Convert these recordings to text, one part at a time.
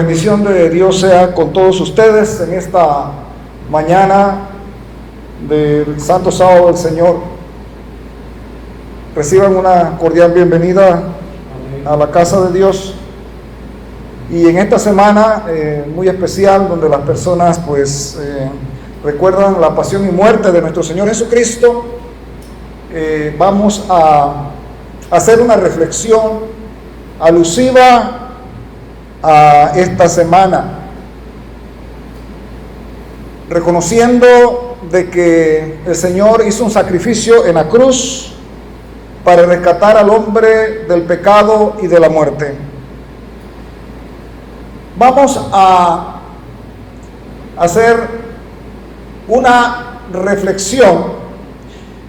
bendición de Dios sea con todos ustedes en esta mañana del Santo Sábado del Señor. Reciban una cordial bienvenida a la casa de Dios. Y en esta semana muy especial, donde las personas recuerdan la pasión y muerte de nuestro Señor Jesucristo, vamos a hacer una reflexión alusiva a esta semana, reconociendo de que el Señor hizo un sacrificio en la cruz para rescatar al hombre del pecado y de la muerte. Vamos a hacer una reflexión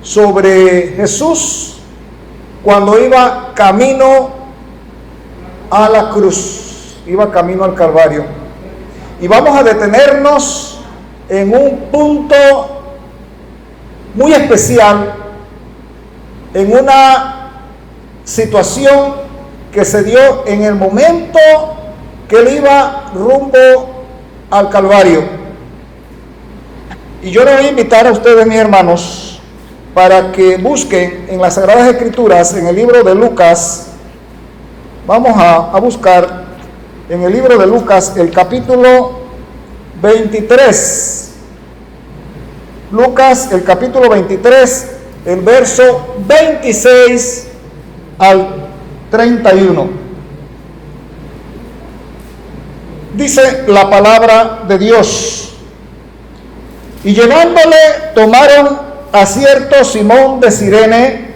sobre Jesús cuando iba camino a la cruz, iba camino al Calvario. Y vamos a detenernos en un punto muy especial, en una situación que se dio en el momento que él iba rumbo al Calvario. Y yo le voy a invitar a ustedes, mis hermanos, para que busquen en las Sagradas Escrituras, en el libro de Lucas. Vamos a buscar en el libro de Lucas el capítulo 23. Lucas, el capítulo 23, el verso 26 al 31. Dice la palabra de Dios: y llevándole, tomaron a cierto Simón de Cirene,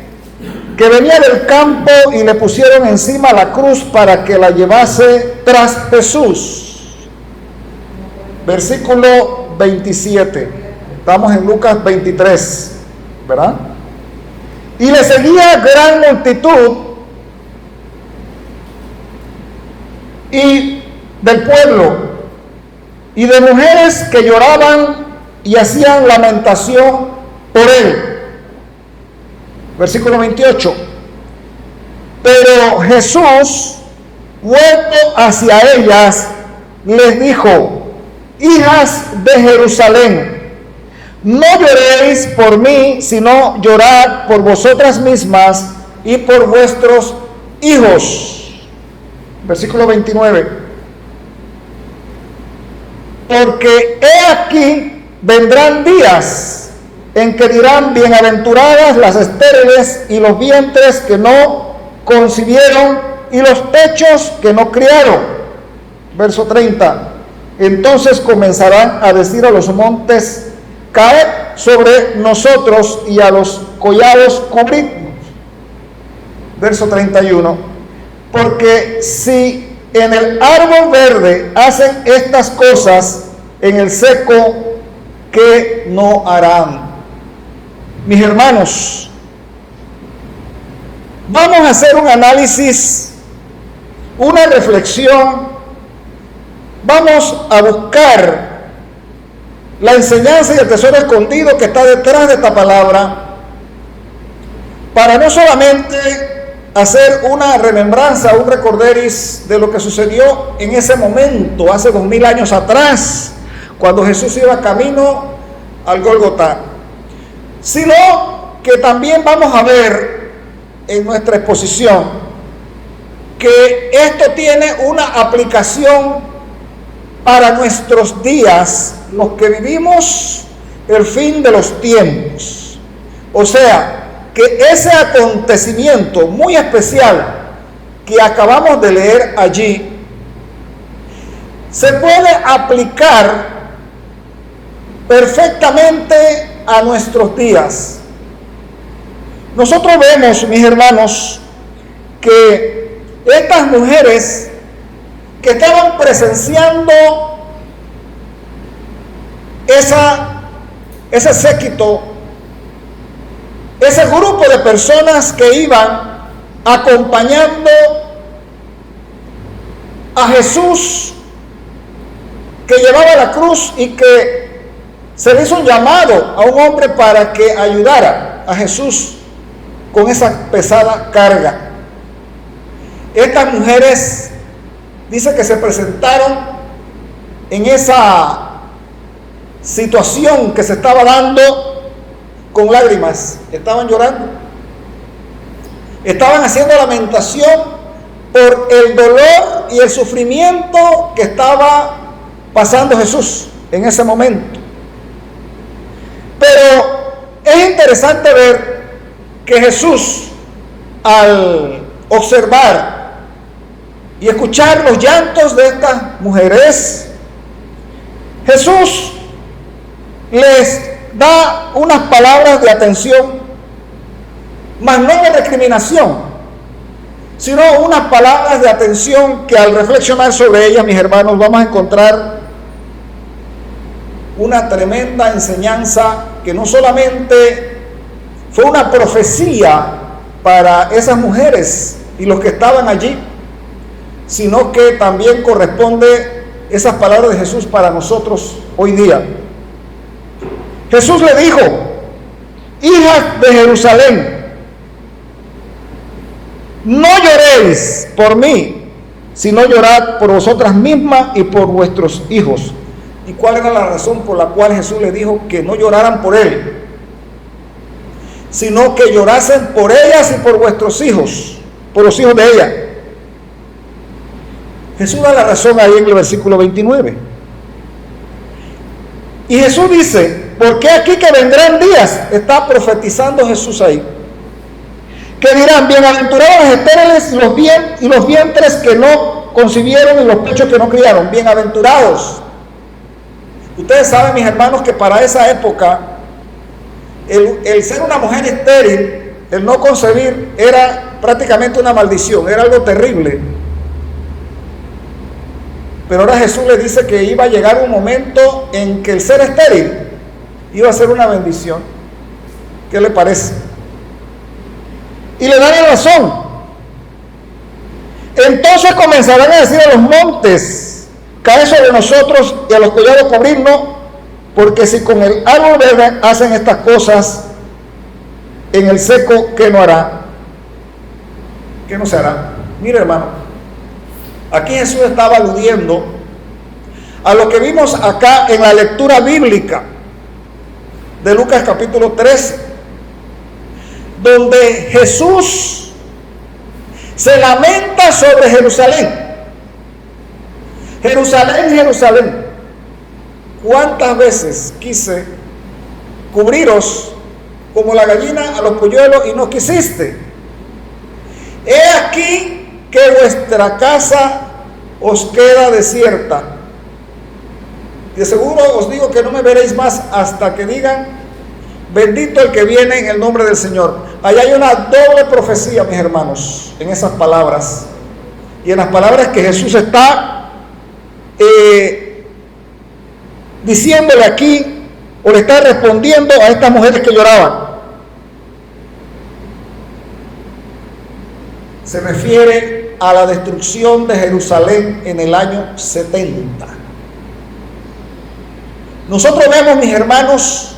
que venía del campo, y le pusieron encima la cruz para que la llevase tras Jesús. Versículo 27. Estamos en Lucas 23, ¿verdad? Y le seguía gran multitud y del pueblo, y de mujeres que lloraban y hacían lamentación por él. Versículo 28. Pero Jesús, vuelto hacia ellas, les dijo: hijas de Jerusalén, no lloréis por mí, sino llorad por vosotras mismas y por vuestros hijos. Versículo 29. Porque he aquí vendrán días en que dirán: bienaventuradas las estériles y los vientres que no concibieron y los pechos que no criaron. Verso 30. Entonces comenzarán a decir a los montes: caed sobre nosotros, y a los collados cubridnos. Verso 31. Porque si en el árbol verde hacen estas cosas, en el seco, ¿qué no harán? Mis hermanos, vamos a hacer un análisis, una reflexión. Vamos a buscar la enseñanza y el tesoro escondido que está detrás de esta palabra, para no solamente hacer una remembranza, un recorderis de lo que sucedió en ese momento, hace 2000 años atrás, cuando Jesús iba camino al Gólgota, sino que también vamos a ver en nuestra exposición que esto tiene una aplicación para nuestros días, los que vivimos el fin de los tiempos. O sea, que ese acontecimiento muy especial que acabamos de leer allí se puede aplicar perfectamente a nuestros días. Nosotros vemos, mis hermanos, que estas mujeres que estaban presenciando ese séquito, ese grupo de personas que iban acompañando a Jesús, que llevaba la cruz y que se le hizo un llamado a un hombre para que ayudara a Jesús con esa pesada carga. Estas mujeres dice que se presentaron en esa situación que se estaba dando con lágrimas. Estaban llorando, estaban haciendo lamentación por el dolor y el sufrimiento que estaba pasando Jesús en ese momento. Pero es interesante ver que Jesús, al observar y escuchar los llantos de estas mujeres, Jesús les da unas palabras de atención, mas no de recriminación, sino unas palabras de atención que al reflexionar sobre ellas, mis hermanos, vamos a encontrar una tremenda enseñanza que no solamente fue una profecía para esas mujeres y los que estaban allí, sino que también corresponde esas palabras de Jesús para nosotros hoy día. Jesús le dijo: hijas de Jerusalén, no lloréis por mí, sino llorad por vosotras mismas y por vuestros hijos. ¿Y cuál era la razón por la cual Jesús le dijo que no lloraran por él, sino que llorasen por ellas y por vuestros hijos, por los hijos de ella? Jesús da la razón ahí en el versículo 29. Y Jesús dice: porque aquí que vendrán días, está profetizando Jesús ahí, que dirán: bienaventurados los estériles y los vientres que no concibieron y los pechos que no criaron. Bienaventurados. Ustedes saben, mis hermanos, que para esa época el ser una mujer estéril, el no concebir, era prácticamente una maldición, era algo terrible. Pero ahora Jesús le dice que iba a llegar un momento en que el ser estéril iba a ser una bendición. ¿Qué le parece? Y le dan la razón. Entonces comenzarán a decir a los montes: cae sobre nosotros, y a los collados cubrirnos, porque si con el árbol verde hacen estas cosas, en el seco, ¿qué no hará? ¿Qué no se hará? Mire, hermano, aquí Jesús estaba aludiendo a lo que vimos acá en la lectura bíblica de Lucas capítulo 13, donde Jesús se lamenta sobre Jerusalén. Jerusalén, Jerusalén, ¿cuántas veces quise cubriros como la gallina a los polluelos y no quisiste? He aquí que vuestra casa os queda desierta. De seguro os digo que no me veréis más hasta que digan: bendito el que viene en el nombre del Señor. Ahí hay una doble profecía, mis hermanos, en esas palabras, y en las palabras que Jesús está diciéndole aquí, o le está respondiendo a estas mujeres que lloraban. Se refiere a la destrucción de Jerusalén en el año 70. Nosotros vemos, mis hermanos,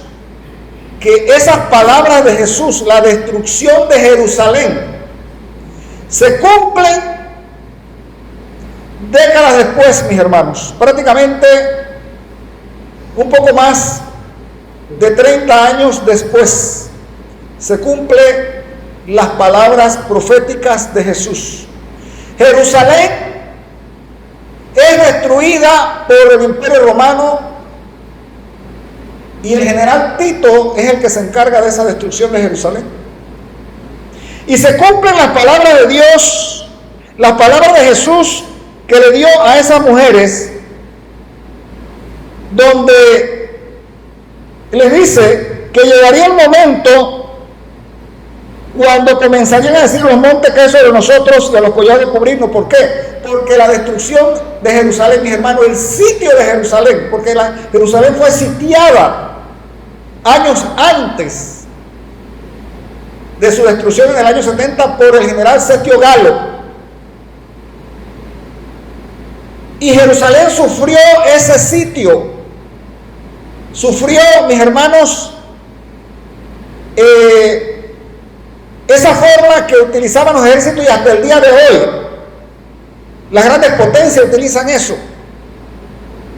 que esas palabras de Jesús, la destrucción de Jerusalén, se cumplen décadas después, mis hermanos, prácticamente un poco más de 30 años después, se cumplen las palabras proféticas de Jesús. Jerusalén es destruida por el Imperio Romano y el general Tito es el que se encarga de esa destrucción de Jerusalén. Y se cumplen las palabras de Dios, las palabras de Jesús que le dio a esas mujeres, donde les dice que llegaría el momento cuando comenzarían a decir los montes: cae sobre nosotros, y a los collados cubrirnos. ¿Por qué? Porque la destrucción de Jerusalén, mis hermanos, el sitio de Jerusalén, porque Jerusalén fue sitiada años antes de su destrucción en el año 70 por el general Setio Galo. Y Jerusalén sufrió ese sitio, sufrió, mis hermanos, esa forma que utilizaban los ejércitos, y hasta el día de hoy Las grandes potencias utilizan eso,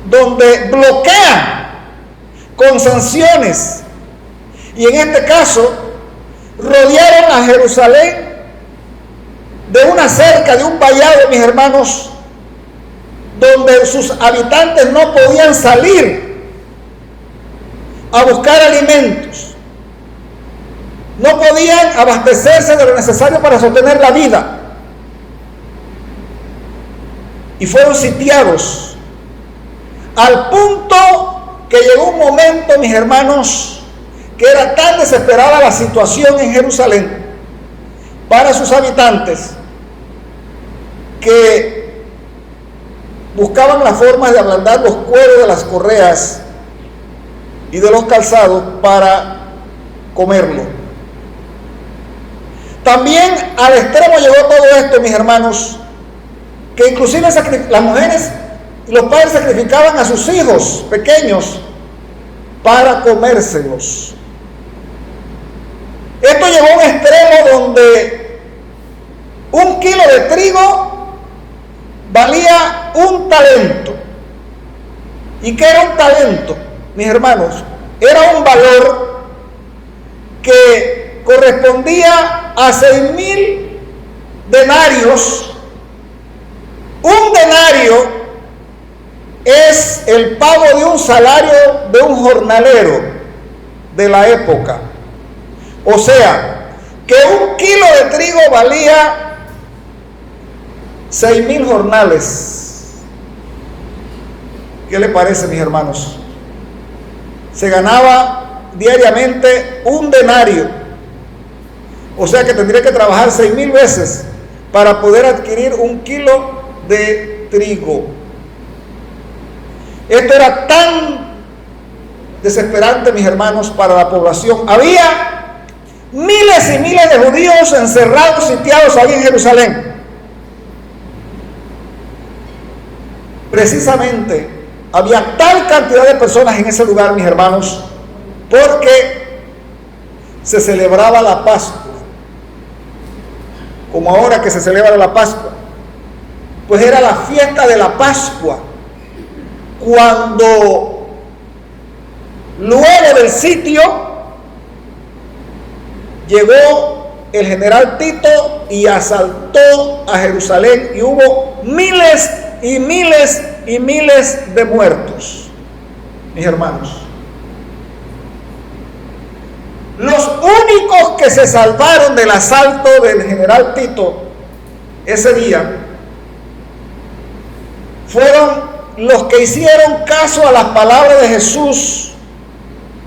donde bloquean con sanciones. Y en este caso, rodearon a Jerusalén de una cerca, de un vallado, mis hermanos, donde sus habitantes no podían salir a buscar alimentos, no podían abastecerse de lo necesario para sostener la vida, y fueron sitiados al punto que llegó un momento, mis hermanos, que era tan desesperada la situación en Jerusalén para sus habitantes que buscaban la forma de ablandar los cueros de las correas y de los calzados para comerlo. También al extremo llegó todo esto, mis hermanos, que inclusive las mujeres y los padres sacrificaban a sus hijos pequeños para comérselos. Esto llegó a un extremo donde 1 kilo de trigo valía 1 talento. ¿Y qué era un talento, mis hermanos? Era un valor que correspondía a 6,000 denarios. Un denario es el pago de un salario de un jornalero de la época. O sea, que 1 kilo de trigo valía 6,000 jornales. ¿Qué le parece, mis hermanos? Se ganaba diariamente 1 denario. O sea que tendría que trabajar 6,000 veces para poder adquirir 1 kilo de trigo. Esto era tan desesperante, mis hermanos, para la población. Había miles y miles de judíos encerrados, sitiados ahí en Jerusalén. Precisamente había tal cantidad de personas en ese lugar, mis hermanos, porque se celebraba la Pascua, como ahora que se celebra la Pascua. Pues era la fiesta de la Pascua, cuando luego del sitio llegó el general Tito y asaltó a Jerusalén, y hubo miles y miles y miles de muertos, mis hermanos. Los únicos que se salvaron del asalto del general Tito ese día fueron los que hicieron caso a las palabras de Jesús,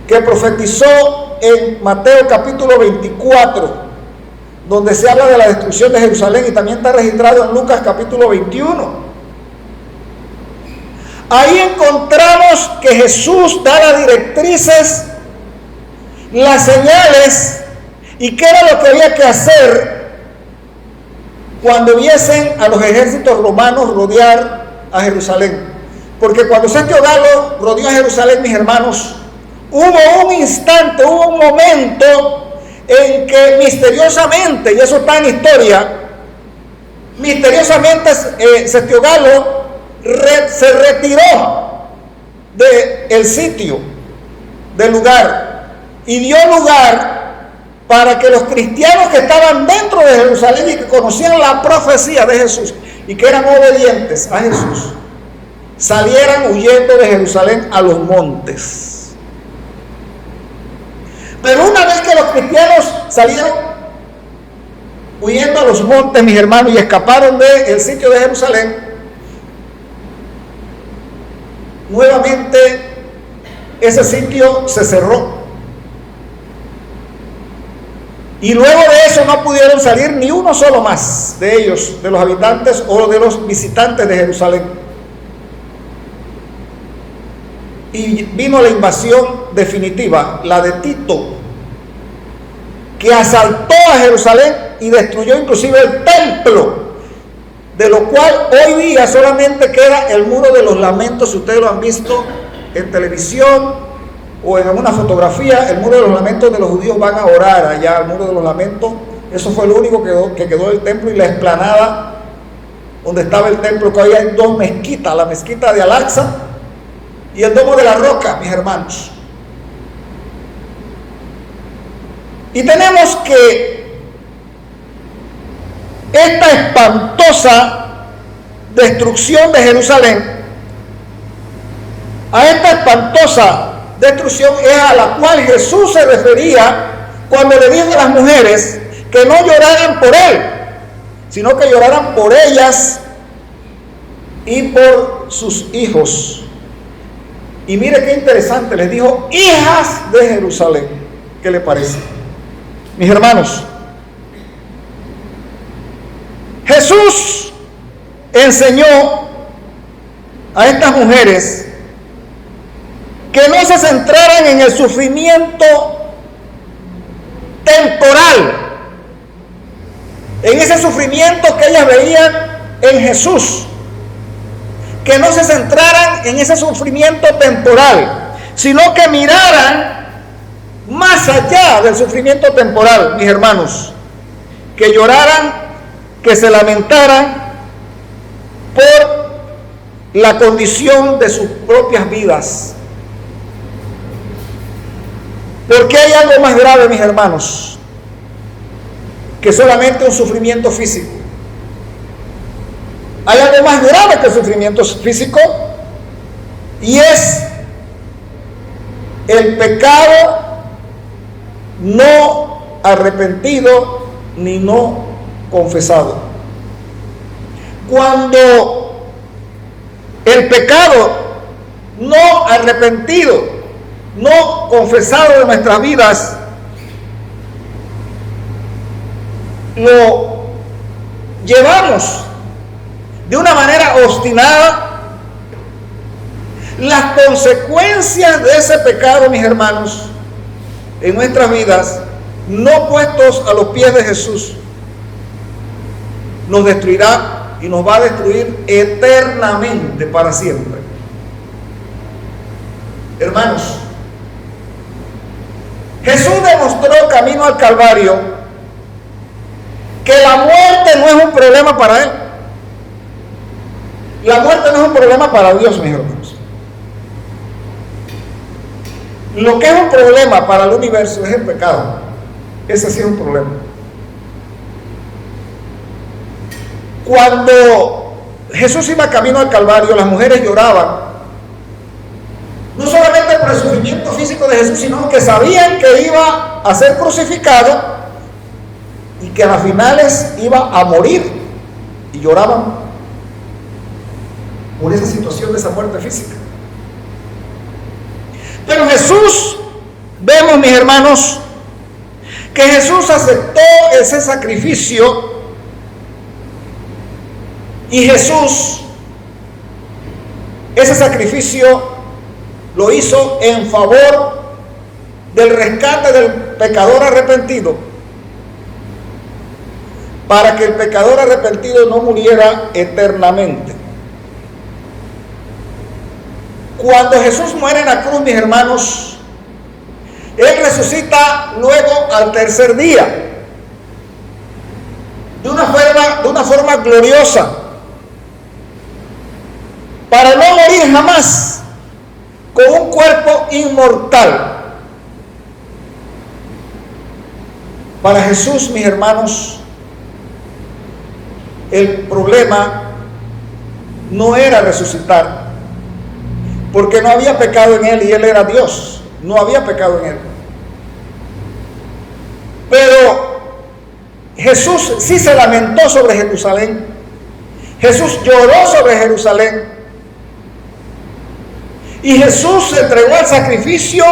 que profetizó en Mateo capítulo 24, donde se habla de la destrucción de Jerusalén, y también está registrado en Lucas capítulo 21. Ahí encontramos que Jesús da las directrices, las señales, y qué era lo que había que hacer cuando viesen a los ejércitos romanos rodear a Jerusalén. Porque cuando Sergio Galo rodeó a Jerusalén, mis hermanos, hubo un instante, hubo un momento en que misteriosamente, y eso está en historia, misteriosamente Sergio Galo se retiró del sitio, del lugar, y dio lugar para que los cristianos que estaban dentro de Jerusalén y que conocían la profecía de Jesús y que eran obedientes a Jesús, salieran huyendo de Jerusalén a los montes. Pero una vez que los cristianos salieron huyendo a los montes, mis hermanos, y escaparon del sitio de Jerusalén, nuevamente ese sitio se cerró. Y luego de eso no pudieron salir ni uno solo más de ellos, de los habitantes o de los visitantes de Jerusalén. Y vino la invasión definitiva, la de Tito, que asaltó a Jerusalén y destruyó inclusive el templo, de lo cual hoy día solamente queda el muro de los lamentos. Si ustedes lo han visto en televisión o en alguna fotografía, el muro de los lamentos, donde los judíos van a orar allá, el muro de los lamentos. Eso fue lo único que quedó del templo, y la explanada donde estaba el templo, que hoy hay dos mezquitas, la mezquita de Al-Aqsa y el Domo de la Roca, mis hermanos. Y tenemos que esta espantosa destrucción de Jerusalén, a esta espantosa destrucción es a la cual Jesús se refería cuando le dijo a las mujeres que no lloraran por él, sino que lloraran por ellas y por sus hijos. Y mire qué interesante, les dijo hijas de Jerusalén. ¿Qué le parece? Mis hermanos, Jesús enseñó a estas mujeres que no se centraran en el sufrimiento temporal, en ese sufrimiento que ellas veían en Jesús, que no se centraran en ese sufrimiento temporal, sino que miraran más allá del sufrimiento temporal, mis hermanos, que lloraran, que se lamentaran por la condición de sus propias vidas. Porque hay algo más grave, mis hermanos, que solamente un sufrimiento físico. Hay algo más grave que el sufrimiento físico, y es el pecado no arrepentido ni no confesado. Cuando el pecado no arrepentido, no confesado de nuestras vidas, lo llevamos de una manera obstinada, las consecuencias de ese pecado, mis hermanos, en nuestras vidas, no puestos a los pies de Jesús, nos destruirá y nos va a destruir eternamente, para siempre. Hermanos, Jesús demostró camino al Calvario que la muerte no es un problema para Él. La muerte no es un problema para Dios, mis hermanos. Lo que es un problema para el universo es el pecado. Ese sí es un problema. Cuando Jesús iba camino al Calvario, las mujeres lloraban, no solamente por el sufrimiento físico de Jesús, sino que sabían que iba a ser crucificado y que a las finales iba a morir, y lloraban por esa situación de esa muerte física. Pero Jesús, vemos, mis hermanos, que Jesús aceptó ese sacrificio, y Jesús ese sacrificio lo hizo en favor del rescate del pecador arrepentido, para que el pecador arrepentido no muriera eternamente. Cuando Jesús muere en la cruz, mis hermanos, Él resucita luego al tercer día, de una forma gloriosa, para no morir jamás, con un cuerpo inmortal. Para Jesús, mis hermanos, el problema no era resucitar, porque no había pecado en Él y Él era Dios, no había pecado en Él. Pero Jesús sí se lamentó sobre Jerusalén, Jesús lloró sobre Jerusalén, y Jesús se entregó al sacrificio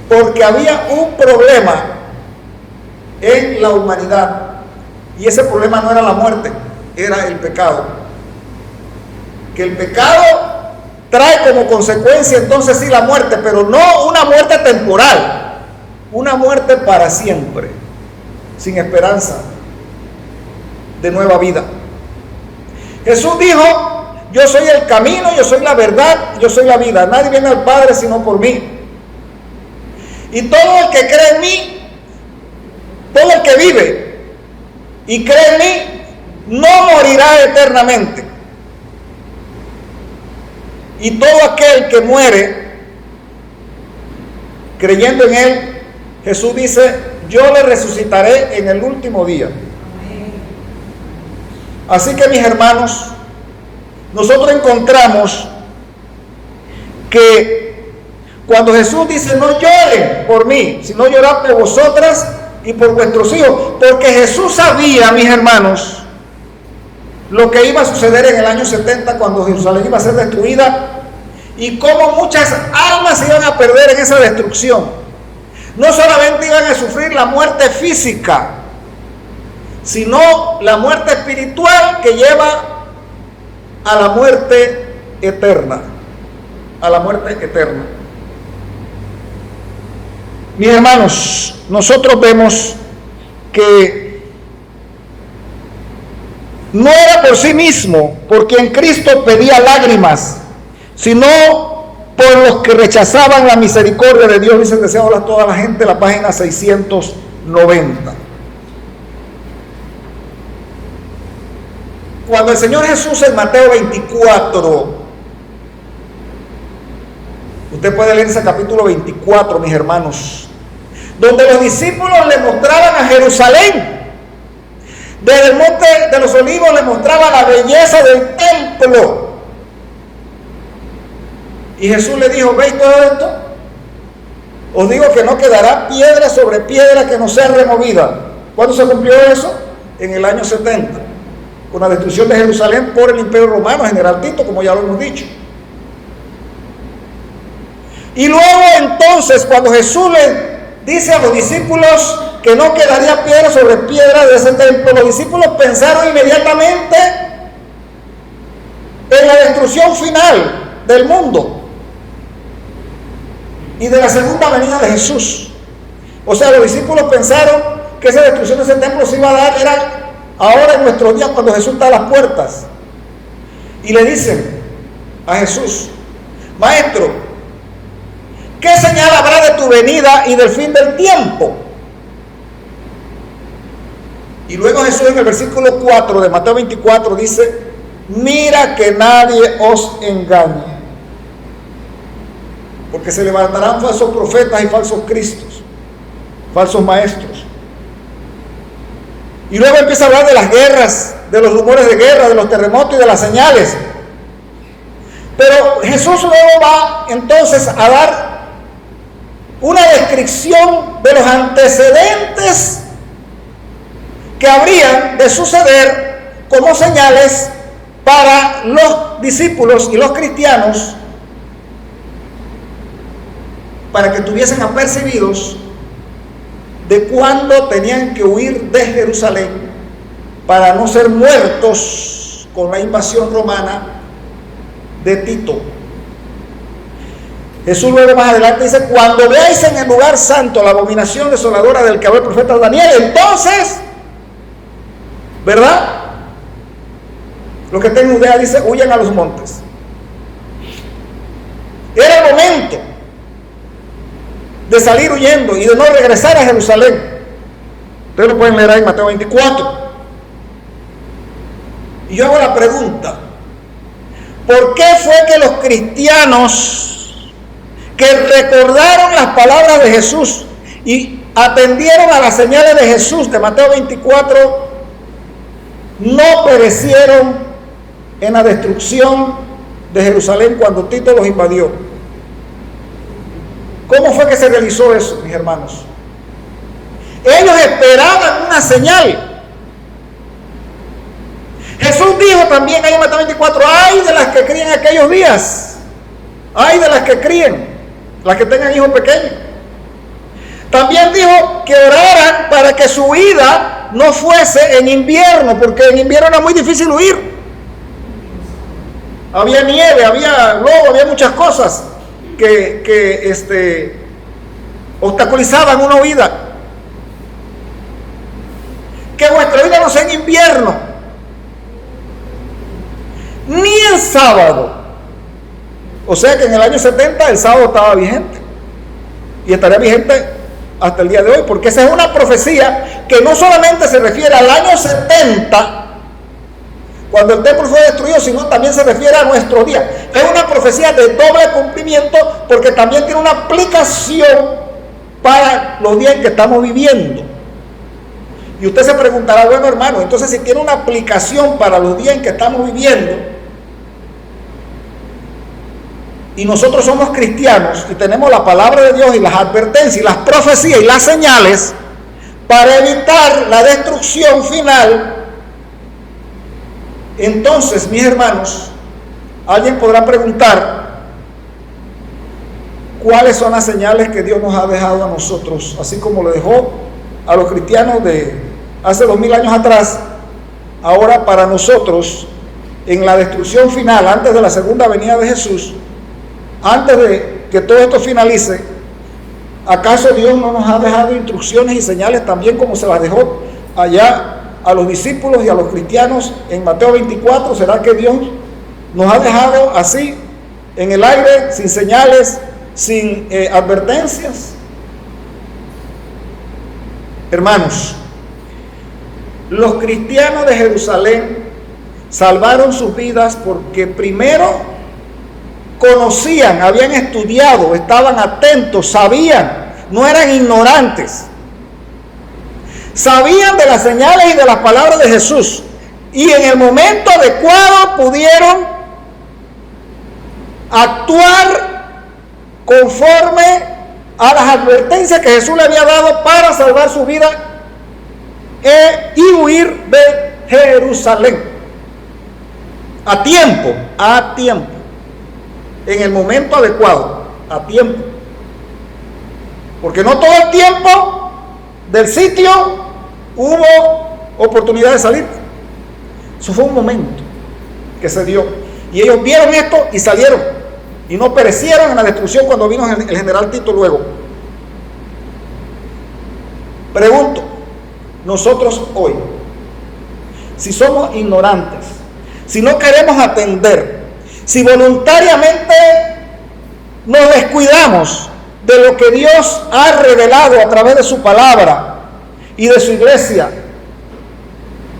porque había un problema en la humanidad, y ese problema no era la muerte, era el pecado. Que el pecado trae como consecuencia entonces sí la muerte, pero no una muerte temporal, una muerte para siempre, sin esperanza de nueva vida. Jesús dijo: yo soy el camino, yo soy la verdad, yo soy la vida. Nadie viene al Padre sino por mí. Y todo el que cree en mí, todo el que vive y cree en mí, no morirá eternamente. Y todo aquel que muere creyendo en él, Jesús dice, yo le resucitaré en el último día. Así que, mis hermanos, nosotros encontramos que cuando Jesús dice, no lloren por mí, sino llorad por vosotras y por vuestros hijos, porque Jesús sabía, mis hermanos, lo que iba a suceder en el año 70 cuando Jerusalén iba a ser destruida y cómo muchas almas se iban a perder en esa destrucción. No solamente iban a sufrir la muerte física, sino la muerte espiritual que lleva a la muerte eterna, a la muerte eterna. Mis hermanos, nosotros vemos que no era por sí mismo, por quien Cristo pedía lágrimas, sino por los que rechazaban la misericordia de Dios, dice el deseado a toda la gente, la página 690. Cuando el Señor Jesús en Mateo 24, usted puede leer ese capítulo 24, mis hermanos, donde los discípulos le mostraban a Jerusalén. Desde el monte de los olivos le mostraba la belleza del templo. Y Jesús le dijo, ¿veis todo esto? Os digo que no quedará piedra sobre piedra que no sea removida. ¿Cuándo se cumplió eso? En el año 70, con la destrucción de Jerusalén por el Imperio Romano, General Tito, como ya lo hemos dicho. Y luego entonces, cuando Jesús le dice a los discípulos que no quedaría piedra sobre piedra de ese templo, los discípulos pensaron inmediatamente en la destrucción final del mundo y de la segunda venida de Jesús. O sea, los discípulos pensaron que esa destrucción de ese templo se iba a dar, era ahora en nuestros días cuando Jesús está a las puertas. Y le dicen a Jesús, Maestro, ¿qué señal habrá de tu venida y del fin del tiempo? Y luego Jesús en el versículo 4 de Mateo 24 dice, mira que nadie os engañe, porque se levantarán falsos profetas y falsos cristos, falsos maestros. Y luego empieza a hablar de las guerras, de los rumores de guerra, de los terremotos y de las señales. Pero Jesús luego va entonces a dar una descripción de los antecedentes que habrían de suceder como señales para los discípulos y los cristianos, para que tuviesen apercibidos de cuándo tenían que huir de Jerusalén para no ser muertos con la invasión romana de Tito. Jesús luego más adelante dice, cuando veáis en el lugar santo la abominación desoladora del que habló el profeta Daniel, entonces, ¿verdad? Los que tengan idea dice, huyan a los montes. Era el momento de salir huyendo y de no regresar a Jerusalén. Ustedes lo pueden leer ahí en Mateo 24. Y yo hago la pregunta, ¿por qué fue que los cristianos que recordaron las palabras de Jesús y atendieron a las señales de Jesús de Mateo 24 no perecieron en la destrucción de Jerusalén cuando Tito los invadió? ¿Cómo fue que se realizó eso, mis hermanos? Ellos esperaban una señal. Jesús dijo también ahí en Mateo 24, ay de las que críen aquellos días, ay de las que críen, las que tengan hijos pequeños. También dijo que oraran para que su huida no fuese en invierno, porque en invierno era muy difícil huir. Había nieve, había lodo, había muchas cosas que obstaculizaban una huida. Que vuestra vida no sea en invierno, ni en sábado. O sea que en el año 70 el sábado estaba vigente y estaría vigente hasta el día de hoy, porque esa es una profecía que no solamente se refiere al año 70, cuando el templo fue destruido, sino también se refiere a nuestro día. Es una profecía de doble cumplimiento, porque también tiene una aplicación para los días en que estamos viviendo. Y usted se preguntará, bueno, hermano, entonces si tiene una aplicación para los días en que estamos viviendo, y nosotros somos cristianos y tenemos la palabra de Dios y las advertencias y las profecías y las señales para evitar la destrucción final, entonces, mis hermanos, alguien podrá preguntar, ¿cuáles son las señales que Dios nos ha dejado a nosotros? Así como le dejó a los cristianos de hace 2000 años atrás, ahora para nosotros, en la destrucción final, antes de la segunda venida de Jesús, antes de que todo esto finalice, ¿acaso Dios no nos ha dejado instrucciones y señales también como se las dejó allá a los discípulos y a los cristianos en Mateo 24? ¿Será que Dios nos ha dejado así, en el aire, sin señales, sin advertencias? Hermanos, los cristianos de Jerusalén salvaron sus vidas porque primero conocían, habían estudiado, estaban atentos, sabían, no eran ignorantes. Sabían de las señales y de las palabras de Jesús, y en el momento adecuado pudieron actuar conforme a las advertencias que Jesús le había dado para salvar su vida y huir de Jerusalén. A tiempo, en el momento adecuado, a tiempo. Porque no todo el tiempo del sitio hubo oportunidad de salir. Eso fue un momento que se dio, y ellos vieron esto y salieron, y no perecieron en la destrucción cuando vino el general Tito luego. Pregunto, nosotros hoy, si somos ignorantes, si no queremos atender, si voluntariamente nos descuidamos de lo que Dios ha revelado a través de su palabra y de su iglesia,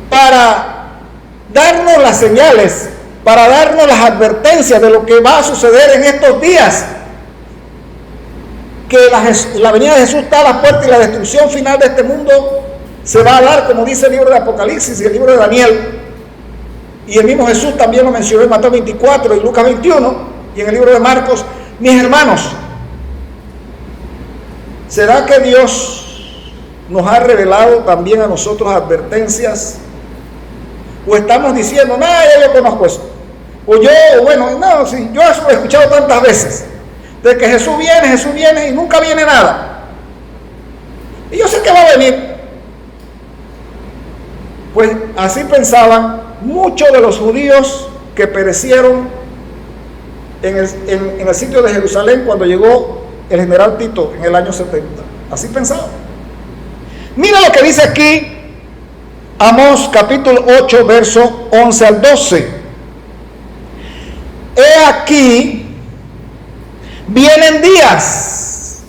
para darnos las señales, para darnos las advertencias de lo que va a suceder en estos días, que la venida de Jesús está a la puerta y la destrucción final de este mundo se va a dar, como dice el libro de Apocalipsis y el libro de Daniel, y el mismo Jesús también lo mencionó en Mateo 24 y Lucas 21 y en el libro de Marcos. Mis hermanos, ¿será que Dios nos ha revelado también a nosotros advertencias? ¿O estamos diciendo, nada, ya yo conozco eso? O yo, bueno, no, sí, yo eso lo he escuchado tantas veces, de que Jesús viene y nunca viene nada. Y yo sé que va a venir. Pues así pensaban muchos de los judíos que perecieron en el sitio de Jerusalén cuando llegó el general Tito en el año 70. Así pensaban. Mira lo que dice aquí Amós capítulo 8, verso 11 al 12. He aquí, vienen días,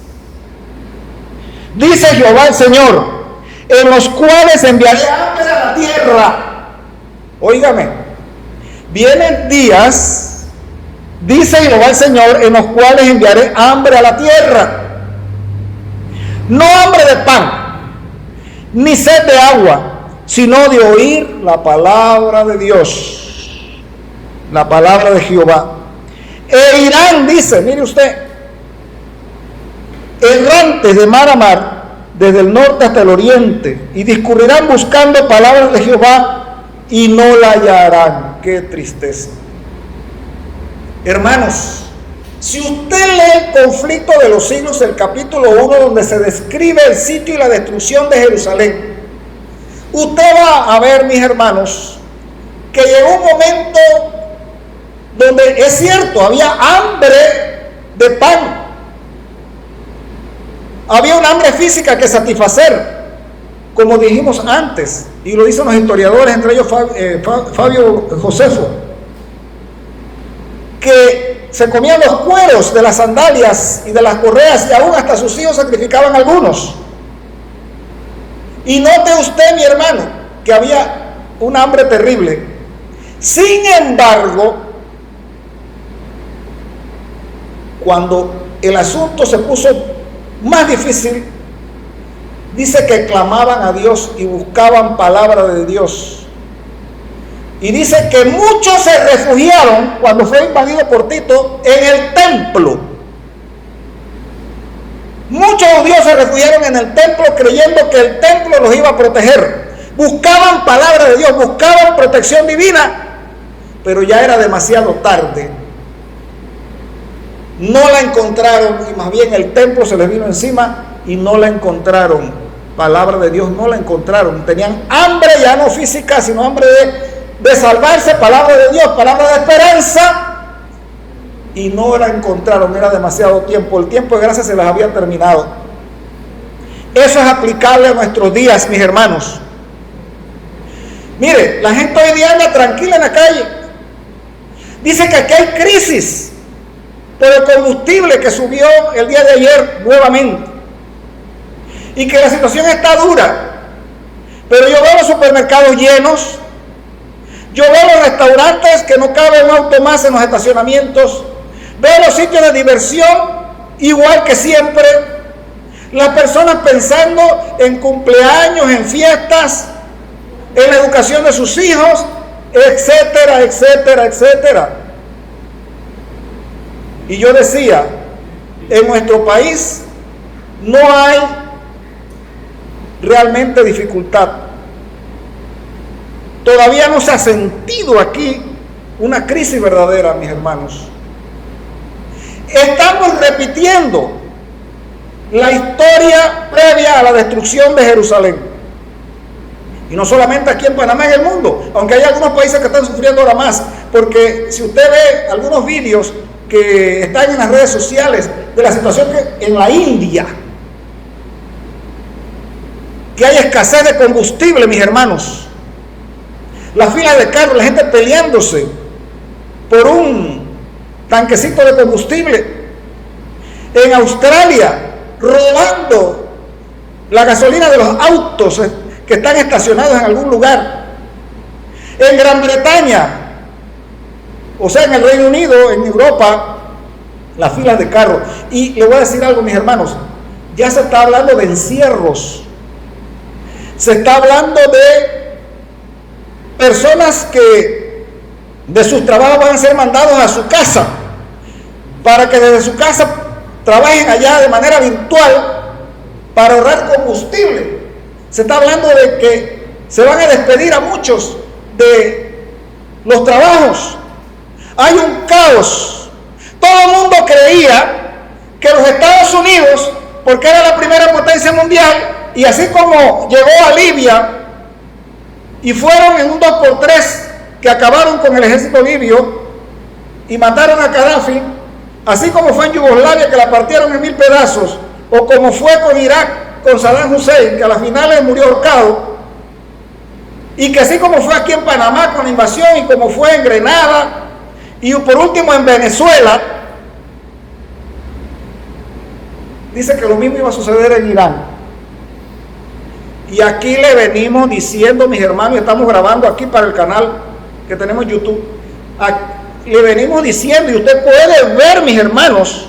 dice Jehová el Señor, en los cuales enviaré hambre a la tierra. Óigame, vienen días, dice Jehová el Señor, en los cuales enviaré hambre a la tierra. No hambre de pan, ni sed de agua, sino de oír la palabra de Dios, la palabra de Jehová. E irán, dice, mire usted, errantes de mar a mar, desde el norte hasta el oriente, y discurrirán buscando palabras de Jehová, y no la hallarán. Qué tristeza. Hermanos, si usted lee el conflicto de los siglos, el capítulo 1, donde se describe el sitio y la destrucción de Jerusalén, usted va a ver, mis hermanos, que llegó un momento donde es cierto, había hambre de pan, había un hambre física que satisfacer, como dijimos antes, y lo dicen los historiadores, entre ellos Fabio Josefo, que se comían los cueros de las sandalias y de las correas, y aún hasta sus hijos sacrificaban algunos. Y note usted, mi hermano, que había un hambre terrible. Sin embargo, cuando el asunto se puso más difícil, dice que clamaban a Dios y buscaban palabra de Dios. Y dice que muchos se refugiaron cuando fue invadido por Tito en el templo. Muchos judíos se refugiaron en el templo creyendo que el templo los iba a proteger. Buscaban palabra de Dios, buscaban protección divina, pero ya era demasiado tarde. No la encontraron y más bien el templo se les vino encima y no la encontraron. Palabra de Dios no la encontraron. Tenían hambre ya no física, sino hambre de salvarse, palabra de Dios, palabra de esperanza, y no la encontraron. Era demasiado tiempo, el tiempo de gracia se les había terminado. Eso es aplicable a nuestros días, mis hermanos. Mire, la gente hoy día anda tranquila en la calle. Dice que aquí hay crisis por el combustible que subió el día de ayer nuevamente, y que la situación está dura. Pero yo veo los supermercados llenos, yo veo los restaurantes que no cabe un auto más en los estacionamientos, veo los sitios de diversión igual que siempre, las personas pensando en cumpleaños, en fiestas, en la educación de sus hijos, etcétera, etcétera, etcétera. Y yo decía, en nuestro país no hay realmente dificultad. Todavía no se ha sentido aquí una crisis verdadera, mis hermanos. Estamos repitiendo la historia previa a la destrucción de Jerusalén. Y no solamente aquí en Panamá, en el mundo, aunque hay algunos países que están sufriendo ahora más, porque si usted ve algunos vídeos que están en las redes sociales de la situación que en la India, que hay escasez de combustible, mis hermanos, las filas de carros, la gente peleándose por un tanquecito de combustible. En Australia, robando la gasolina de los autos que están estacionados en algún lugar. En Gran Bretaña, o sea, en el Reino Unido, en Europa, las filas de carros. Y le voy a decir algo, mis hermanos, ya se está hablando de encierros. Se está hablando de personas que de sus trabajos van a ser mandados a su casa, para que desde su casa trabajen allá de manera virtual para ahorrar combustible. Se está hablando de que se van a despedir a muchos de los trabajos. Hay un caos. Todo el mundo creía que los Estados Unidos, porque era la primera potencia mundial, y así como llegó a Libia y fueron en un 2x3 que acabaron con el ejército libio y mataron a Gaddafi, así como fue en Yugoslavia que la partieron en 1000 pedazos, o como fue con Irak, con Saddam Hussein, que a las finales murió ahorcado, y que así como fue aquí en Panamá con la invasión, y como fue en Grenada, y por último en Venezuela, dice que lo mismo iba a suceder en Irán. Y aquí le venimos diciendo, mis hermanos, estamos grabando aquí para el canal que tenemos en YouTube, le venimos diciendo, y usted puede ver, mis hermanos,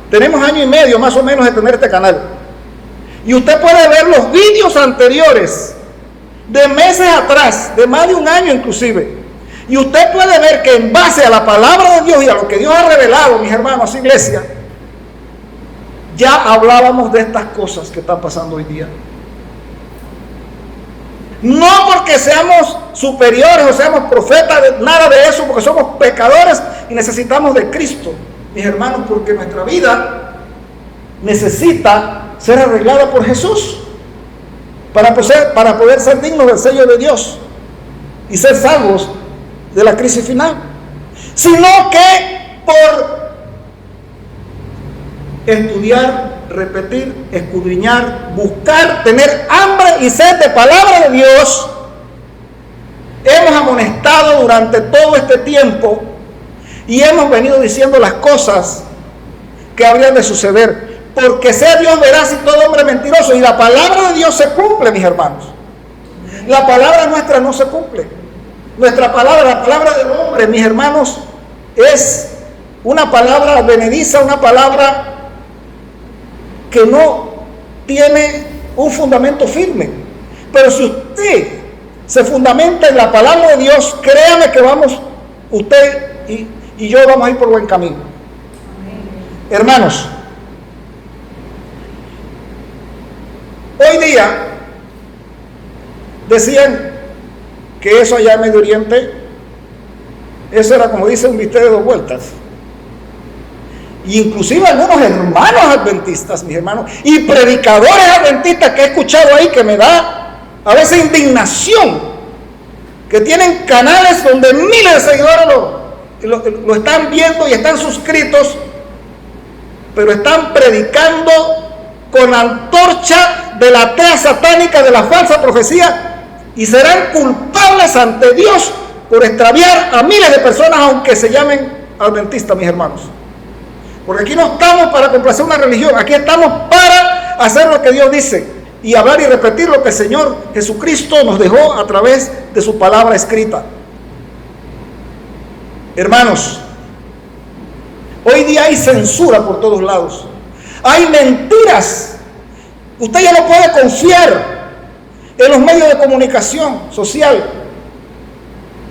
tenemos año y medio más o menos de tener este canal, y usted puede ver los vídeos anteriores, de meses atrás, de más de un año inclusive, y usted puede ver que en base a la palabra de Dios y a lo que Dios ha revelado, mis hermanos, iglesia, ya hablábamos de estas cosas que están pasando hoy día. No porque seamos superiores o seamos profetas, nada de eso, porque somos pecadores y necesitamos de Cristo, mis hermanos, porque nuestra vida necesita ser arreglada por Jesús para poder ser dignos del sello de Dios y ser salvos de la crisis final, sino que por estudiar, repetir, escudriñar, buscar, tener hambre y sed de palabra de Dios, hemos amonestado durante todo este tiempo y hemos venido diciendo las cosas que habrían de suceder. porque sea Dios veraz y todo hombre mentiroso. Y la palabra de Dios se cumple, mis hermanos. La palabra nuestra no se cumple. Nuestra palabra, la palabra del hombre, mis hermanos, es una palabra advenediza, una palabra que no tiene un fundamento firme. Pero si usted se fundamenta en la palabra de Dios, créame que usted y yo vamos a ir por buen camino. Hermanos, hoy día decían que eso allá en Medio Oriente, eso era, como dice, un bistec de 2 vueltas. Y inclusive algunos hermanos adventistas, mis hermanos, y predicadores adventistas que he escuchado ahí, que me da a veces indignación, que tienen canales donde miles de seguidores lo están viendo y están suscritos, pero están predicando con la antorcha de la tea satánica, de la falsa profecía, y serán culpables ante Dios por extraviar a miles de personas, aunque se llamen adventistas, mis hermanos. Porque aquí no estamos para complacer una religión, aquí estamos para hacer lo que Dios dice y hablar y repetir lo que el Señor Jesucristo nos dejó a través de su palabra escrita. Hermanos, hoy día hay censura por todos lados, hay mentiras. Usted ya no puede confiar en los medios de comunicación social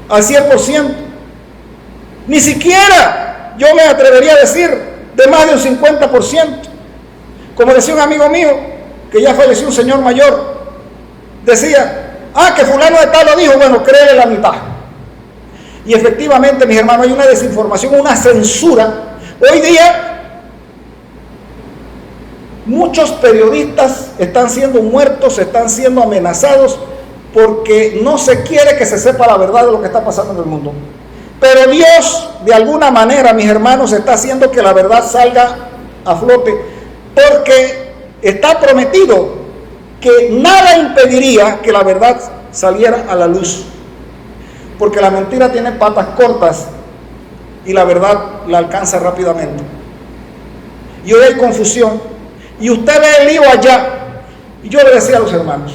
al 100%. Ni siquiera yo me atrevería a decir de más de un 50%. Como decía un amigo mío, que ya falleció, un señor mayor, decía, que fulano de tal lo dijo, bueno, créele la mitad. Y efectivamente, mis hermanos, hay una desinformación, una censura. Hoy día muchos periodistas están siendo muertos, están siendo amenazados porque no se quiere que se sepa la verdad de lo que está pasando en el mundo. Pero Dios, de alguna manera, mis hermanos, está haciendo que la verdad salga a flote, porque está prometido que nada impediría que la verdad saliera a la luz, porque la mentira tiene patas cortas y la verdad la alcanza rápidamente. Y hoy hay confusión, y usted ve el lío allá, y yo le decía a los hermanos,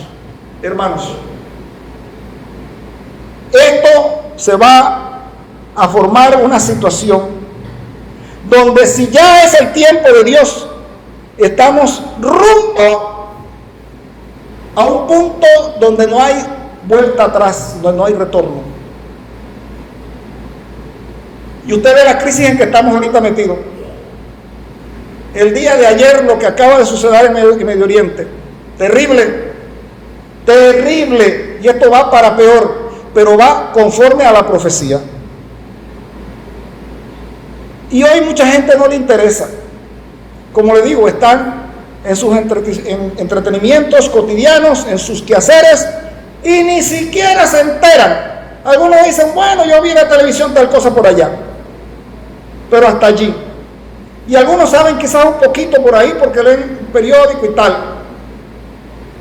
esto se va a formar una situación donde, si ya es el tiempo de Dios, estamos rumbo a un punto donde no hay vuelta atrás, donde no hay retorno. Y usted ve la crisis en que estamos ahorita metidos. El día de ayer, lo que acaba de suceder en Medio Oriente, terrible, terrible, y esto va para peor, pero va conforme a la profecía. Y hoy mucha gente no le interesa. Como le digo, están en sus entretenimientos cotidianos, en sus quehaceres, y ni siquiera se enteran. Algunos dicen, bueno, yo vi en la televisión tal cosa por allá, pero hasta allí. Y algunos saben quizás un poquito por ahí porque leen un periódico y tal.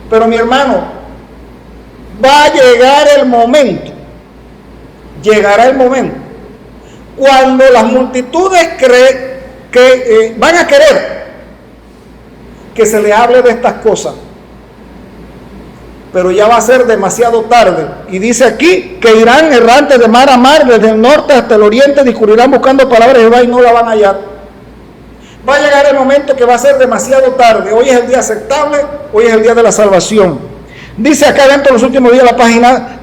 Pero mi hermano, va a llegar el momento, llegará el momento, cuando las multitudes van a querer que se le hable de estas cosas, pero ya va a ser demasiado tarde. Y dice aquí que irán errantes de mar a mar, desde el norte hasta el oriente, discurrirán buscando palabras de Jehová y no la van a hallar. Va a llegar el momento que va a ser demasiado tarde. Hoy es el día aceptable, hoy es el día de la salvación. Dice acá dentro de los últimos días, la página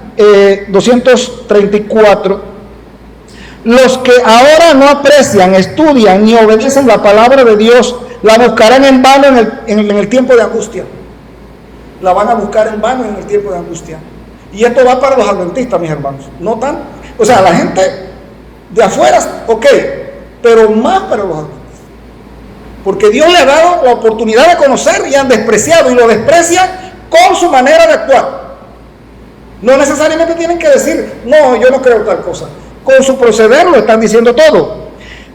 234, los que ahora no aprecian, estudian ni obedecen la palabra de Dios, la buscarán en vano en el tiempo de angustia. La van a buscar en vano en el tiempo de angustia. Y esto va para los adventistas, mis hermanos. No tan, o sea, la gente de afuera, ok, pero más para los adventistas. Porque Dios le ha dado la oportunidad de conocer y han despreciado, y lo desprecian con su manera de actuar. No necesariamente tienen que decir, no, yo no creo tal cosa. Con su proceder lo están diciendo todo.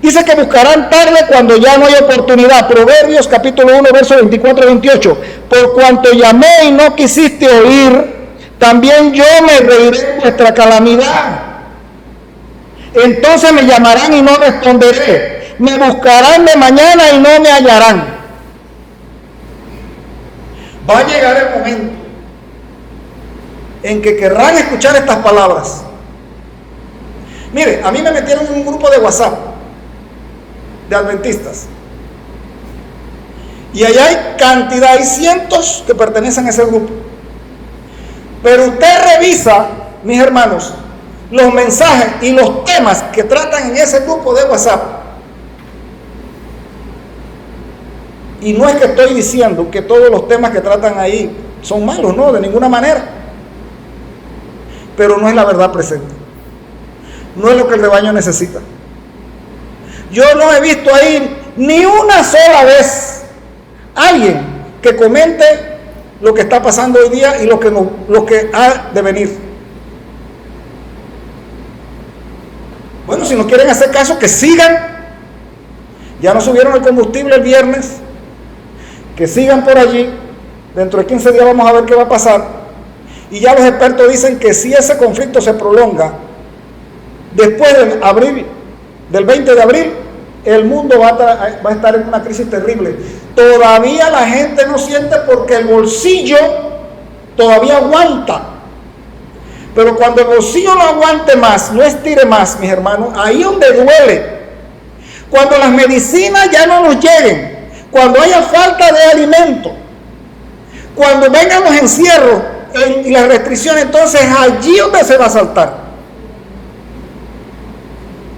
Dice que buscarán tarde cuando ya no hay oportunidad. Proverbios capítulo 1, versos 24 y 28. Por cuanto llamé y no quisiste oír, también yo me reiré de vuestra calamidad. Entonces me llamarán y no responderé. Me buscarán de mañana y no me hallarán. Va a llegar el momento en que querrán escuchar estas palabras. Mire, a mí me metieron en un grupo de WhatsApp de adventistas. Y allá hay cantidad, hay cientos que pertenecen a ese grupo. Pero usted revisa, mis hermanos, los mensajes y los temas que tratan en ese grupo de WhatsApp. Y no es que estoy diciendo que todos los temas que tratan ahí son malos, no, de ninguna manera. Pero no es la verdad presente. No es lo que el rebaño necesita. Yo no he visto ahí ni una sola vez alguien que comente lo que está pasando hoy día y lo que ha de venir. Bueno, si no quieren hacer caso, que sigan. Ya no subieron el combustible el viernes. Que sigan por allí. Dentro de 15 días vamos a ver qué va a pasar. Y ya los expertos dicen que si ese conflicto se prolonga, después del 20 de abril, el mundo va a estar en una crisis terrible. Todavía la gente no siente porque el bolsillo todavía aguanta. Pero cuando el bolsillo no aguante más, no estire más, mis hermanos, ahí donde duele. Cuando las medicinas ya no nos lleguen, cuando haya falta de alimento, cuando vengan los encierros y las restricciones, entonces allí donde se va a saltar.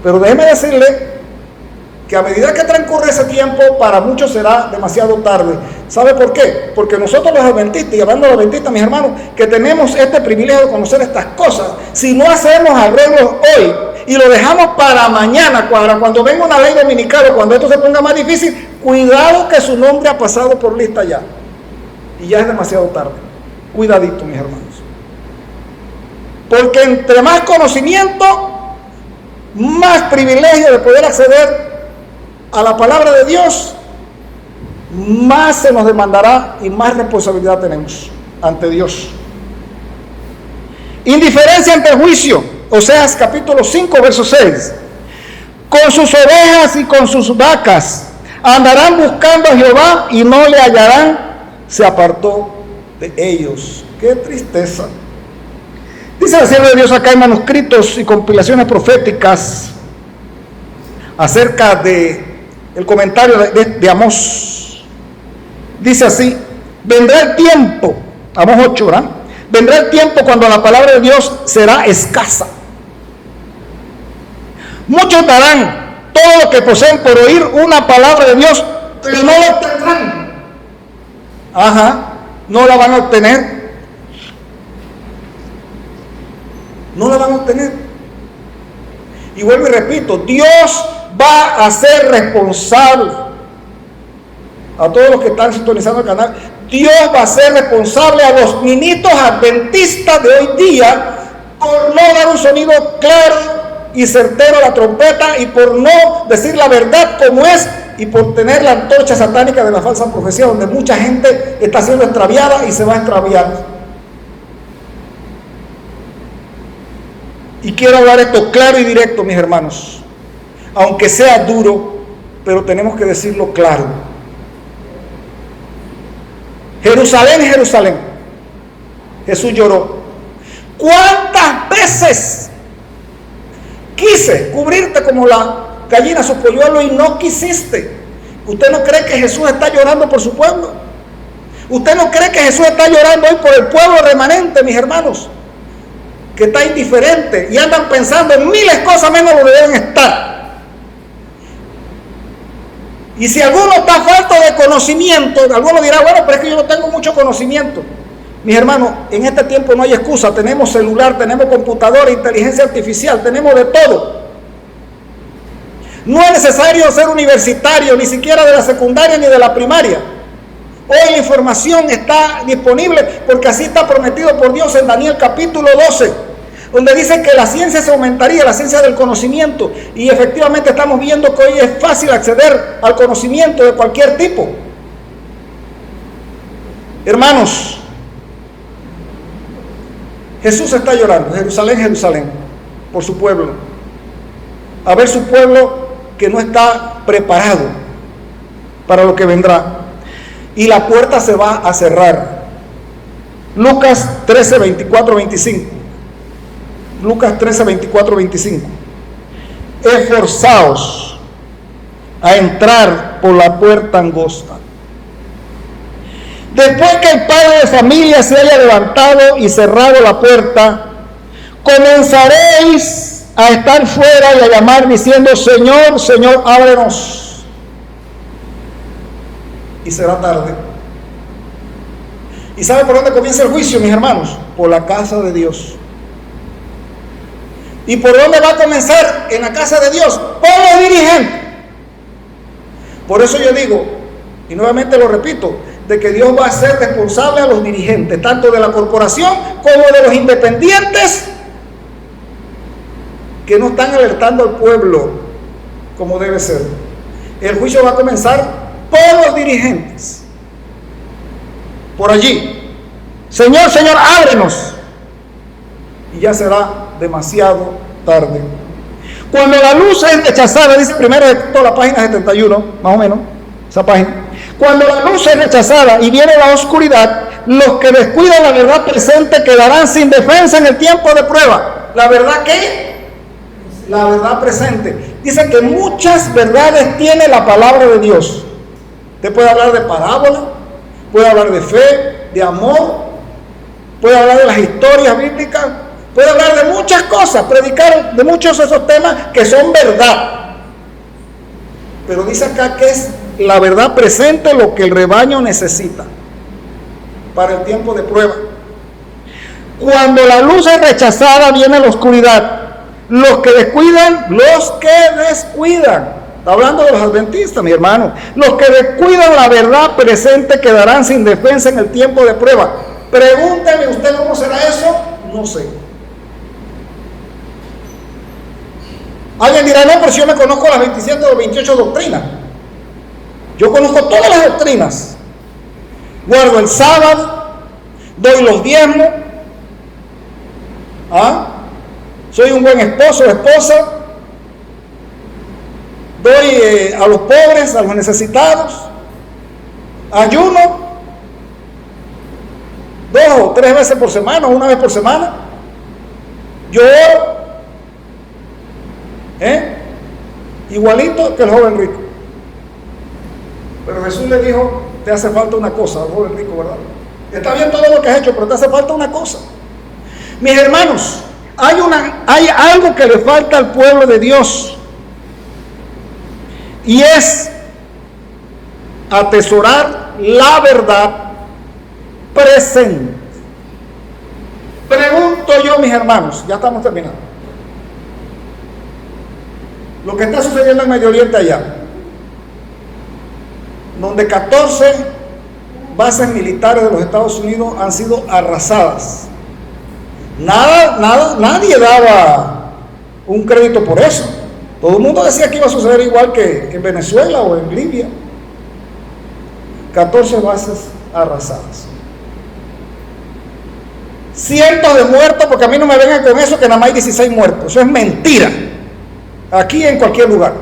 Pero déjeme decirle que a medida que transcurre ese tiempo, para muchos será demasiado tarde. ¿Sabe por qué? Porque nosotros los adventistas, y hablando de los adventistas, mis hermanos, que tenemos este privilegio de conocer estas cosas, si no hacemos arreglos hoy y lo dejamos para mañana, cuando venga una ley dominical o cuando esto se ponga más difícil, cuidado que su nombre ha pasado por lista ya. Y ya es demasiado tarde. Cuidadito, mis hermanos. Porque entre más conocimiento, más privilegio de poder acceder a la palabra de Dios, más se nos demandará y más responsabilidad tenemos ante Dios. Indiferencia ante el juicio, Oseas capítulo 5, verso 6. Con sus ovejas y con sus vacas andarán buscando a Jehová y no le hallarán, se apartó de ellos. ¡Qué tristeza! Dice la sierva de Dios acá en manuscritos y compilaciones proféticas acerca de el comentario de Amós. Dice así: vendrá el tiempo, Amós 8, ¿verdad? Vendrá el tiempo cuando la palabra de Dios será escasa. Muchos darán todo lo que poseen por oír una palabra de Dios, pero no la obtendrán. No la van a obtener. No la van a obtener. Y vuelvo y repito, Dios va a ser responsable. A todos los que están sintonizando el canal, Dios va a ser responsable a los ministros adventistas de hoy día por no dar un sonido claro y certero a la trompeta y por no decir la verdad como es y por tener la antorcha satánica de la falsa profecía, donde mucha gente está siendo extraviada y se va a extraviar. Y quiero hablar esto claro y directo, mis hermanos, aunque sea duro, pero tenemos que decirlo claro. Jerusalén, Jerusalén, Jesús lloró. ¿Cuántas veces quise cubrirte como la gallina su polluelo y no quisiste? ¿Usted no cree que Jesús está llorando por su pueblo? ¿Usted no cree que Jesús está llorando hoy por el pueblo remanente, mis hermanos? Que está indiferente y andan pensando en miles de cosas menos lo que deben estar. Y si alguno está falto de conocimiento, alguno dirá, bueno, pero es que yo no tengo mucho conocimiento. Mis hermanos, en este tiempo no hay excusa. Tenemos celular, tenemos computadora, inteligencia artificial, tenemos de todo. No es necesario ser universitario, ni siquiera de la secundaria ni de la primaria. Hoy la información está disponible porque así está prometido por Dios en Daniel capítulo 12. Donde dice que la ciencia se aumentaría, la ciencia del conocimiento, y efectivamente estamos viendo que hoy es fácil acceder al conocimiento de cualquier tipo. Hermanos, Jesús está llorando, Jerusalén, Jerusalén, por su pueblo. A ver su pueblo que no está preparado para lo que vendrá. Y la puerta se va a cerrar. Lucas 13, 24, 25. Lucas 13, 24, 25. Esforzaos a entrar por la puerta angosta. Después que el padre de familia se haya levantado y cerrado la puerta, comenzaréis a estar fuera y a llamar diciendo: Señor, Señor, ábrenos. Y será tarde. ¿Y sabe por dónde comienza el juicio, mis hermanos? Por la casa de Dios. ¿Y por dónde va a comenzar? En la casa de Dios, por los dirigentes. Por eso yo digo, y nuevamente lo repito, de que Dios va a ser responsable a los dirigentes, tanto de la corporación como de los independientes, que no están alertando al pueblo como debe ser. El juicio va a comenzar por los dirigentes. Por allí: Señor, Señor, ábrenos. Y ya será demasiado tarde. Cuando la luz es rechazada, dice primero de toda la página 71, más o menos, esa página. Cuando la luz es rechazada y viene la oscuridad, los que descuidan la verdad presente quedarán sin defensa en el tiempo de prueba. ¿La verdad qué? La verdad presente. Dice que muchas verdades tiene la palabra de Dios. Usted puede hablar de parábola, puede hablar de fe, de amor, puede hablar de las historias bíblicas, puede hablar de muchas cosas, predicar de muchos de esos temas que son verdad. Pero dice acá que es la verdad presente lo que el rebaño necesita para el tiempo de prueba. Cuando la luz es rechazada, viene la oscuridad. Los que descuidan, está hablando de los adventistas, mi hermano. Los que descuidan la verdad presente quedarán sin defensa en el tiempo de prueba. Pregúnteme usted cómo será eso, no sé. Alguien dirá: no, pero si yo me conozco las 27 o 28 doctrinas. Yo conozco todas las doctrinas. Guardo el sábado, doy los diezmos. Soy un buen esposo o esposa. Doy a los pobres, a los necesitados. Ayuno 2 o 3 veces por semana, o 1 vez por semana. Yo oro. Igualito que el joven rico. Pero Jesús le dijo: te hace falta una cosa, al joven rico, ¿verdad? Está bien todo lo que has hecho, pero te hace falta una cosa. Mis hermanos, hay algo que le falta al pueblo de Dios, y es atesorar la verdad presente. Pregunto yo, mis hermanos, ya estamos terminando. Lo que está sucediendo en Medio Oriente allá, donde 14 bases militares de los Estados Unidos han sido arrasadas. Nadie daba un crédito por eso. Todo el mundo decía que iba a suceder igual que en Venezuela o en Libia. 14 bases arrasadas. Cientos de muertos, porque a mí no me vengan con eso que nada más hay 16 muertos. Eso es mentira. Aquí en cualquier lugar.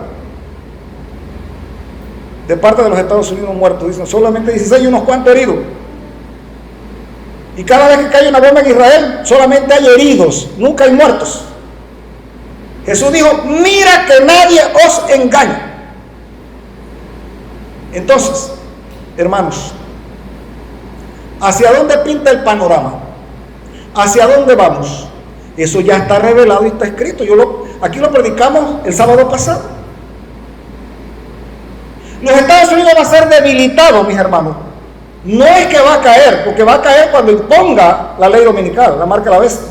De parte de los Estados Unidos muertos, dicen solamente 16 y unos cuantos heridos. Y cada vez que cae una bomba en Israel, solamente hay heridos, nunca hay muertos. Jesús dijo: mira que nadie os engañe. Entonces, hermanos, ¿hacia dónde pinta el panorama? ¿Hacia dónde vamos? Eso ya está revelado y está escrito. Aquí lo predicamos el sábado pasado. Los Estados Unidos va a ser debilitado, mis hermanos. No es que va a caer, porque va a caer cuando imponga la ley dominical, la marca de la bestia.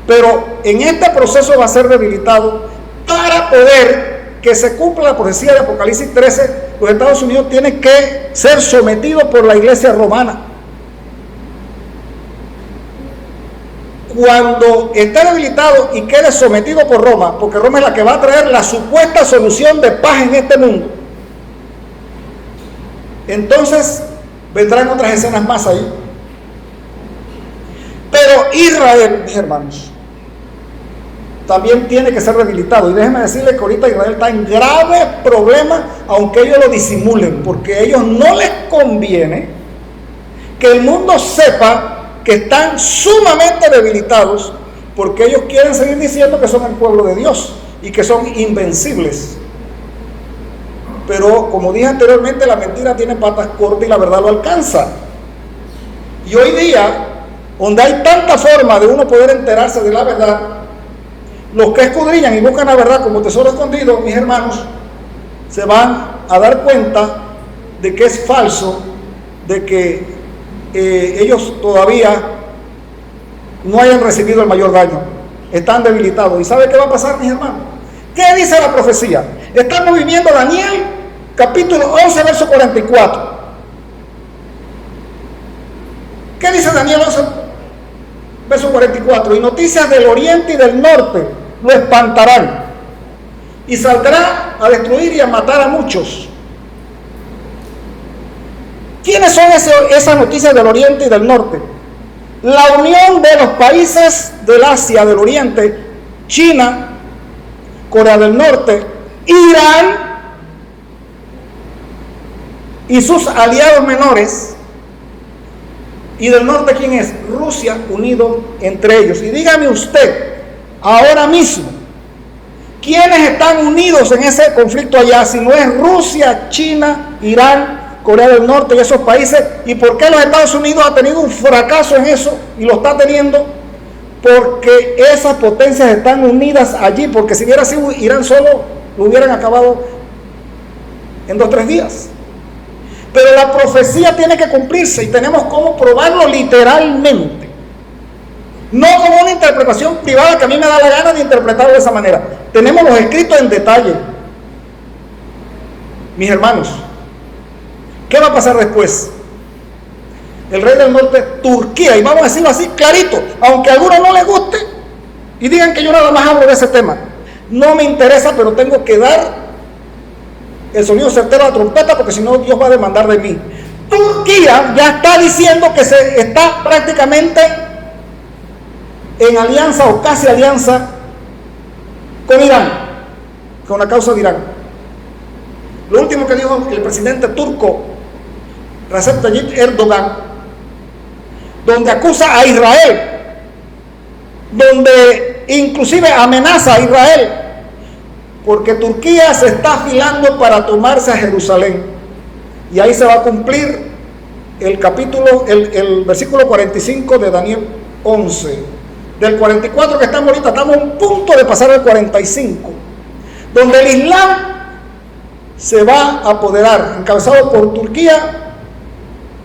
Pero en este proceso va a ser debilitado para poder que se cumpla la profecía de Apocalipsis 13. Los Estados Unidos tienen que ser sometidos por la iglesia romana. Cuando esté debilitado y quede sometido por Roma, porque Roma es la que va a traer la supuesta solución de paz en este mundo, entonces vendrán otras escenas más ahí. Pero Israel, mis hermanos, también tiene que ser debilitado. Y déjenme decirles que ahorita Israel está en graves problemas, aunque ellos lo disimulen, porque a ellos no les conviene que el mundo sepa que están sumamente debilitados porque ellos quieren seguir diciendo que son el pueblo de Dios y que son invencibles. Pero como dije anteriormente, la mentira tiene patas cortas y la verdad lo alcanza. Y hoy día, donde hay tanta forma de uno poder enterarse de la verdad, los que escudriñan y buscan la verdad como tesoro escondido, mis hermanos, se van a dar cuenta de que es falso, de que ellos todavía no hayan recibido el mayor daño, están debilitados. ¿Y sabe qué va a pasar, mis hermanos? ¿Qué dice la profecía? Estamos viviendo Daniel capítulo 11 verso 44. ¿Qué dice Daniel 11 verso 44? Y noticias del oriente y del norte lo espantarán, y saldrá a destruir y a matar a muchos. ¿Quiénes son esas noticias del oriente y del norte? La unión de los países del Asia, del oriente, China, Corea del Norte, Irán y sus aliados menores. Y del norte, ¿quién es? Rusia, unido entre ellos. Y dígame usted, ahora mismo, ¿quiénes están unidos en ese conflicto allá? Si no es Rusia, China, Irán, Corea del Norte y esos países. ¿Y por qué los Estados Unidos ha tenido un fracaso en eso y lo está teniendo? Porque esas potencias están unidas allí, porque si hubiera sido Irán solo, lo hubieran acabado en 2 o 3 días. Pero la profecía tiene que cumplirse y tenemos cómo probarlo literalmente. No como una interpretación privada que a mí me da la gana de interpretarlo de esa manera. Tenemos los escritos en detalle. Mis hermanos, ¿qué va a pasar después? El rey del norte, Turquía, y vamos a decirlo así clarito, aunque a algunos no les guste y digan que yo nada más hablo de ese tema, no me interesa, pero tengo que dar el sonido certero de la trompeta, porque si no Dios va a demandar de mí. Turquía ya está diciendo que se está prácticamente en alianza o casi alianza con Irán, con la causa de Irán. Lo último que dijo el presidente turco Recep Tayyip Erdogan, donde acusa a Israel, donde inclusive amenaza a Israel, porque Turquía se está afilando para tomarse a Jerusalén, y ahí se va a cumplir el versículo 45 de Daniel 11. Del 44 que estamos ahorita, estamos a un punto de pasar al 45, donde el Islam se va a apoderar, encabezado por Turquía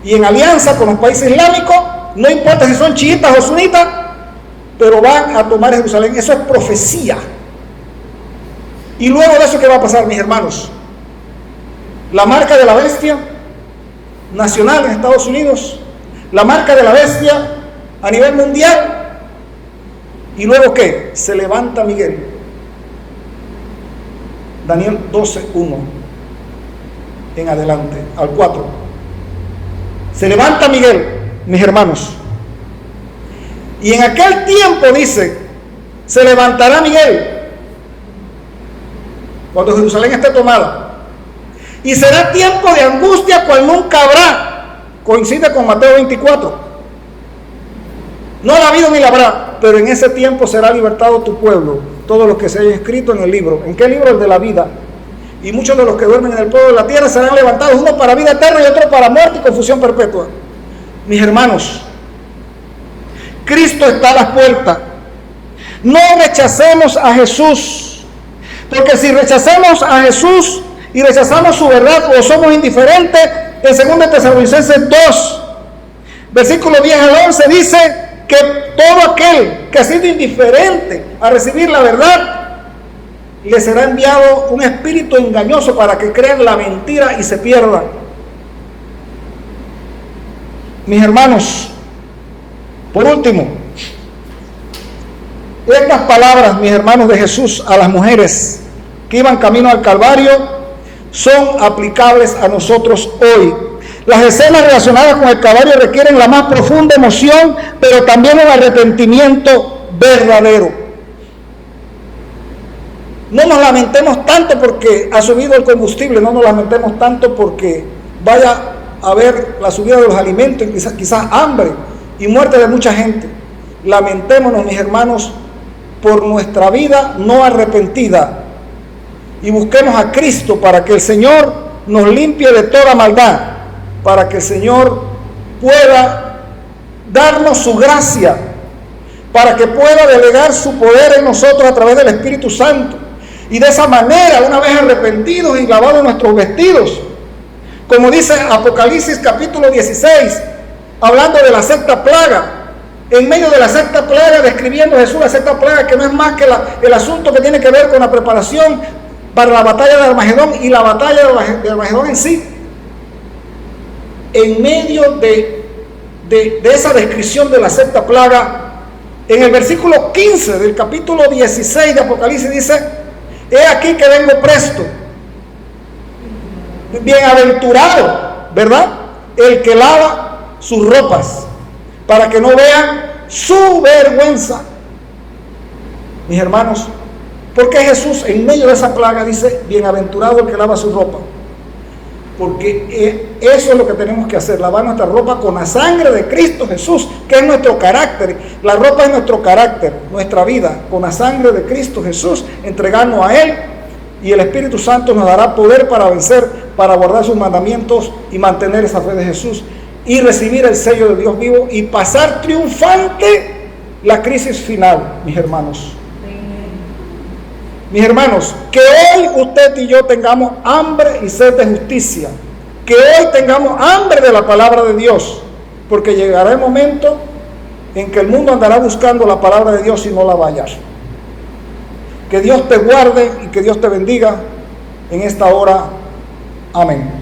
y en alianza con los países islámicos, no importa si son chiitas o sunitas, pero van a tomar Jerusalén. Eso es profecía. Y luego de eso, ¿qué va a pasar, mis hermanos? La marca de la bestia nacional en Estados Unidos, la marca de la bestia a nivel mundial. ¿Y luego qué? Se levanta Miguel. Daniel 12:1 en adelante, al 4. Se levanta Miguel, mis hermanos. Y en aquel tiempo dice, se levantará Miguel, cuando Jerusalén esté tomada, y será tiempo de angustia cual nunca habrá. Coincide con Mateo 24. No la ha habido ni la habrá, pero en ese tiempo será libertado tu pueblo, todos los que se hayan escrito en el libro. ¿En qué libro? El de la vida. Y muchos de los que duermen en el polvo de la tierra serán levantados, uno para vida eterna y otro para muerte y confusión perpetua. Mis hermanos, Cristo está a las puertas. No rechacemos a Jesús, porque si rechazamos a Jesús y rechazamos su verdad o somos indiferentes, en 2 Tesalonicenses 2, versículo 10 al 11 dice que todo aquel que ha sido indiferente a recibir la verdad, le será enviado un espíritu engañoso para que crean la mentira y se pierdan. Mis hermanos, por último, estas palabras, mis hermanos, de Jesús a las mujeres que iban camino al Calvario son aplicables a nosotros hoy. Las escenas relacionadas con el Calvario requieren la más profunda emoción, pero también un arrepentimiento verdadero. No nos lamentemos tanto porque ha subido el combustible, no nos lamentemos tanto porque vaya a haber la subida de los alimentos, quizás hambre y muerte de mucha gente. Lamentémonos, mis hermanos, por nuestra vida no arrepentida, y busquemos a Cristo para que el Señor nos limpie de toda maldad, para que el Señor pueda darnos su gracia, para que pueda delegar su poder en nosotros a través del Espíritu Santo, y de esa manera, una vez arrepentidos y lavados nuestros vestidos, como dice Apocalipsis capítulo 16, hablando de la sexta plaga, en medio de la sexta plaga, describiendo Jesús la sexta plaga, que no es más que el asunto que tiene que ver con la preparación para la batalla de Armagedón y la batalla de Armagedón en sí. En medio de esa descripción de la sexta plaga, en el versículo 15 del capítulo 16 de Apocalipsis dice: he aquí que vengo presto. Bienaventurado, ¿verdad?, el que lava sus ropas, para que no vean su vergüenza. Mis hermanos, ¿por qué Jesús en medio de esa plaga dice bienaventurado el que lava su ropa? Porque eso es lo que tenemos que hacer, lavar nuestra ropa con la sangre de Cristo Jesús, que es nuestro carácter. La ropa es nuestro carácter, nuestra vida, con la sangre de Cristo Jesús, entregarnos a Él, y el Espíritu Santo nos dará poder para vencer, para guardar sus mandamientos y mantener esa fe de Jesús, y recibir el sello de Dios vivo y pasar triunfante la crisis final, mis hermanos. Mis hermanos, que hoy usted y yo tengamos hambre y sed de justicia, que hoy tengamos hambre de la palabra de Dios, porque llegará el momento en que el mundo andará buscando la palabra de Dios y no la va a hallar. Que Dios te guarde y que Dios te bendiga en esta hora. Amén.